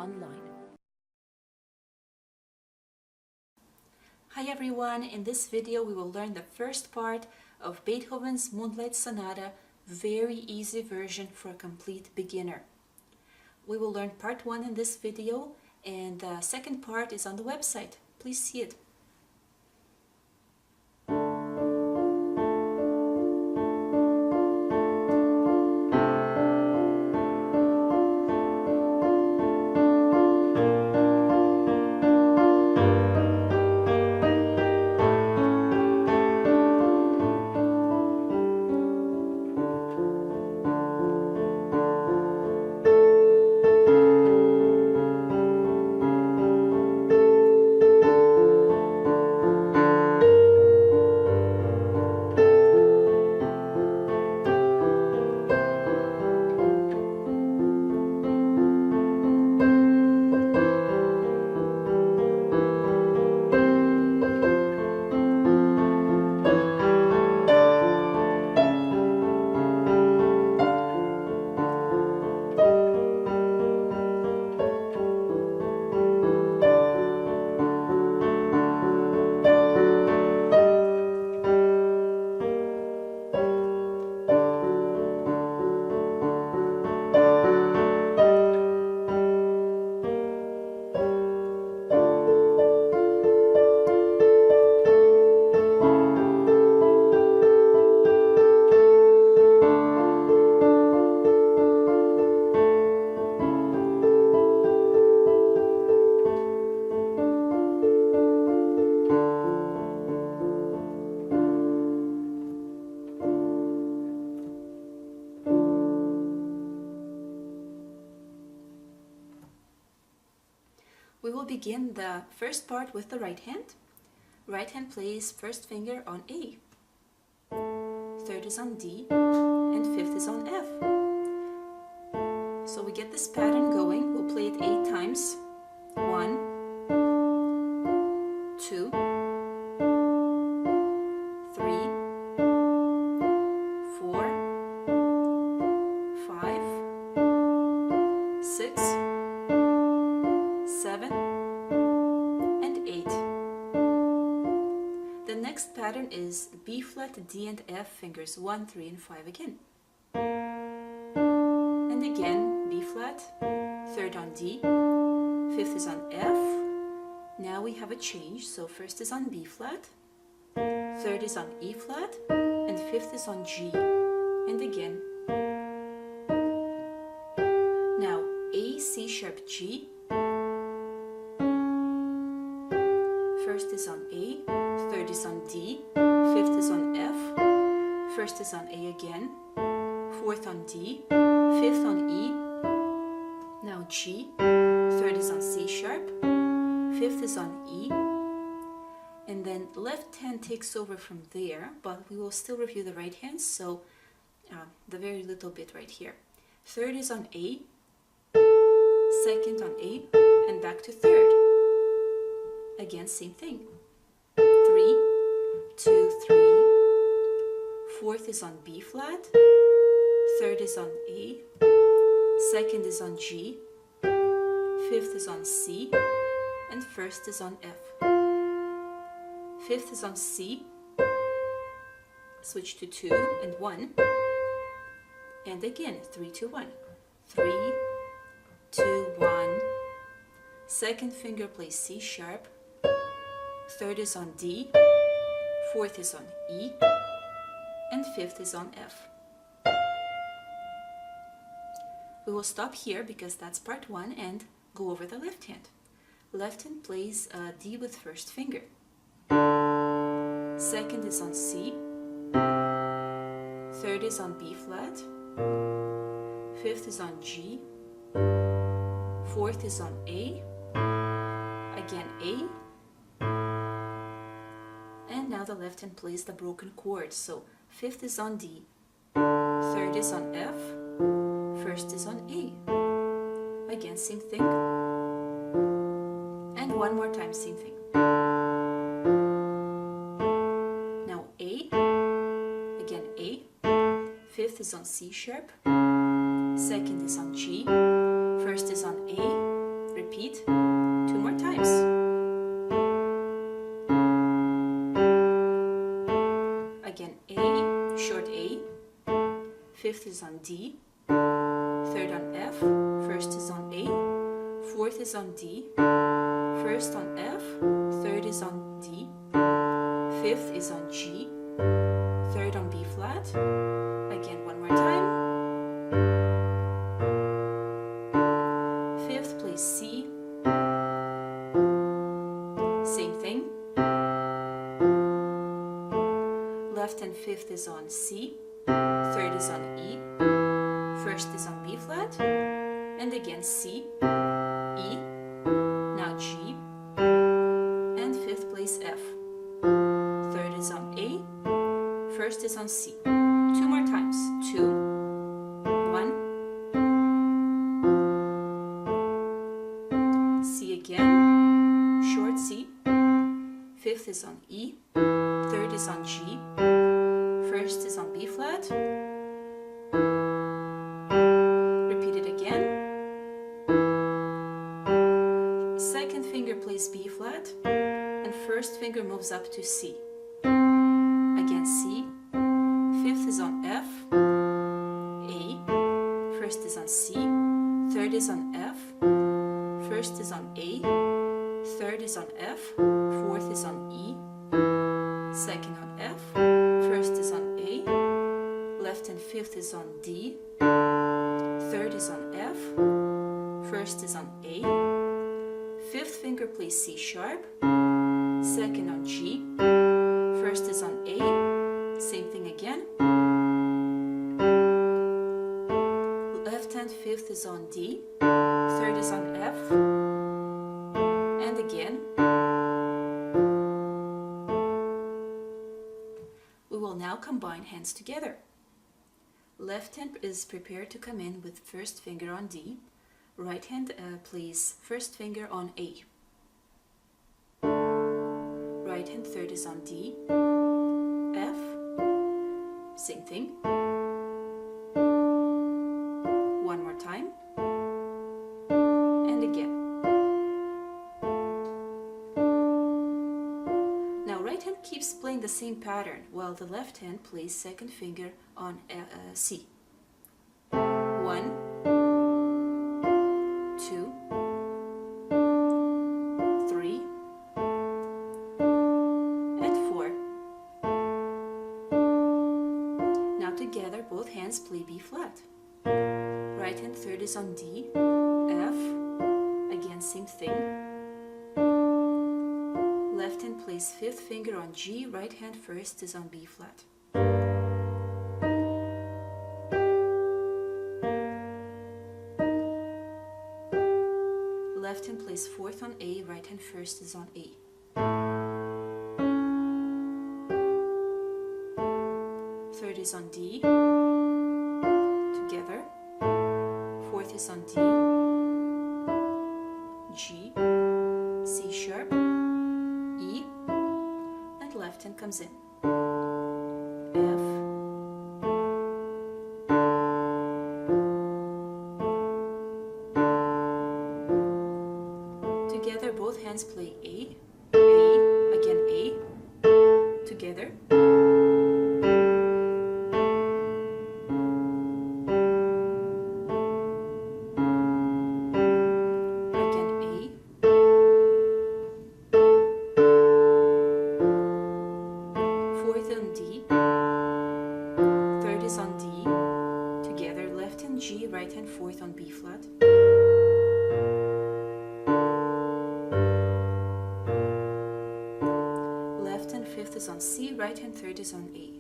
EasyPianoOnline. Hi everyone, in this video we will learn the first part of Beethoven's Moonlight Sonata, very easy version for a complete beginner. We will learn part 1 in this video, and the second part is on the website. Please see it. We will begin the first part with the right hand. Right hand plays first finger on A, third is on D, and fifth is on F. So we get this pattern going. We'll play it 8 times. 1, 2, 3, 4, 5, 6, 7, and 8. The next pattern is B flat, D and F fingers 1, 3 and 5 again. And again B flat, third on D, fifth is on F. Now we have a change, so first is on B flat, third is on E flat, and fifth is on G. And again. Now A, C sharp, G. First is on A, third is on D, fifth is on F, first is on A again, fourth on D, fifth on E, now G, third is on C sharp, fifth is on E, and then left hand takes over from there, but we will still review the right hand, so the very little bit right here. Third is on A, second on A, and back to third. Again, same thing. 3, 2, 3. Fourth is on B flat. Third is on A. Second is on G. Fifth is on C. And first is on F. Fifth is on C. Switch to 2 and 1. And again, 3, 2, 1. 3, 2, 1. Second finger plays C sharp. Third is on D, fourth is on E, and fifth is on F. We will stop here because that's part 1 and go over the left hand. Left hand plays D with first finger. Second is on C, third is on B flat, fifth is on G, fourth is on A, again A, and now the left hand plays the broken chord. So fifth is on D, third is on F, first is on A. Again, same thing. And one more time, same thing. Now A, again A, fifth is on C sharp, second is on G, first is on A, Repeat 2 more times. Again, A, short A, 5th is on D, 3rd on F, 1st is on A, 4th is on D, 1st on F, 3rd is on D, 5th is on G, 3rd on B flat. Again, one more time. 5th plays C, same thing. Left and 5th is on C, 3rd is on E, 1st is on B flat, and again C, E, now G, and 5th plays F. 3rd is on A, 1st is on C. 2 more times. 2, 1. C again, short C. 5th is on E, 3rd is on G, 1st is on B flat. Repeat it again. 2nd finger plays B flat, and 1st finger moves up to C. Again C, 5th is on F, A, 1st is on C, 3rd is on F, 1st is on A, 3rd is on F, 4th is on E, 2nd on F, 1st is on A, left and 5th is on D, 3rd is on F, 1st is on A, 5th finger plays C sharp, 2nd on G, 1st is on A, same thing again. Left and 5th is on D, 3rd is on F, and again. We will now combine hands together. Left hand is prepared to come in with 1st finger on D. Right hand plays 1st finger on A. Right hand 3rd is on D, F, same thing. One more time, and again. Now right hand keeps playing the same pattern while the left hand plays 2nd finger on C. 1, 2, 3, and 4. Now together both hands play B flat. Right hand 3rd is on D, F, again same thing. Left hand plays 5th finger on G, right hand 1st is on B flat. Left hand plays 4th on A, right hand 1st is on A. 3rd is on D, together. 4th is on D, G, C sharp, E, and left hand comes in. F, together both hands play A, again A, together. G, right hand 4th on B flat. Left hand 5th is on C, right hand 3rd is on A.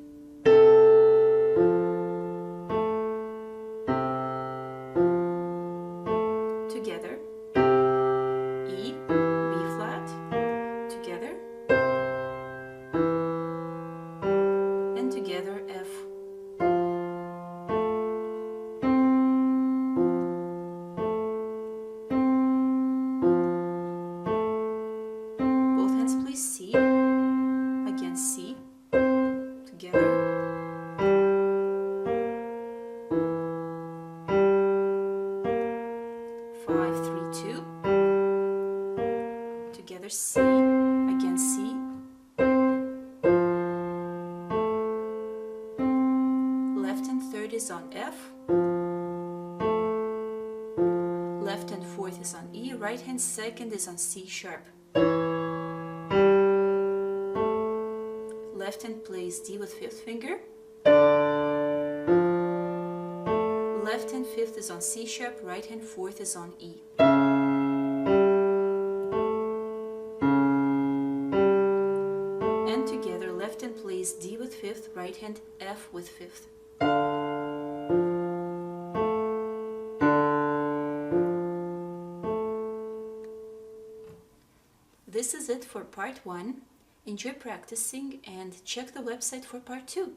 Together. E, B flat, together. And together F. C, again C, together. first C, again C, left and third is on F, left and fourth is on E, right hand second is on C sharp. Left hand plays D with fifth finger. Left hand fifth is on C sharp, right hand fourth is on E. And together, left hand plays D with fifth, right hand F with fifth. This is it for part 1. Enjoy practicing and check the website for part 2.